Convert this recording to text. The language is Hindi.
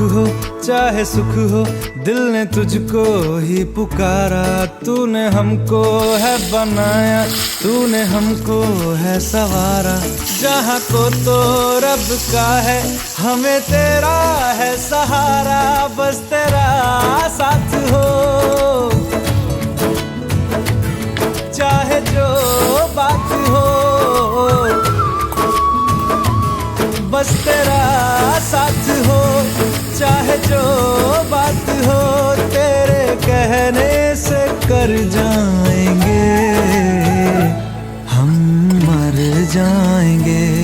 हो चाहे सुख हो, दिल ने तुझको ही पुकारा। तूने हमको है बनाया, तूने हमको है सवारा। जहाँ को तो रब का है, हमें तेरा है सहारा। बस तेरा साथ हो, चाहे जो बात हो, बस तेरा साथ हो, चाहे जो बात हो। तेरे कहने से कर जाएंगे, हम मर जाएंगे।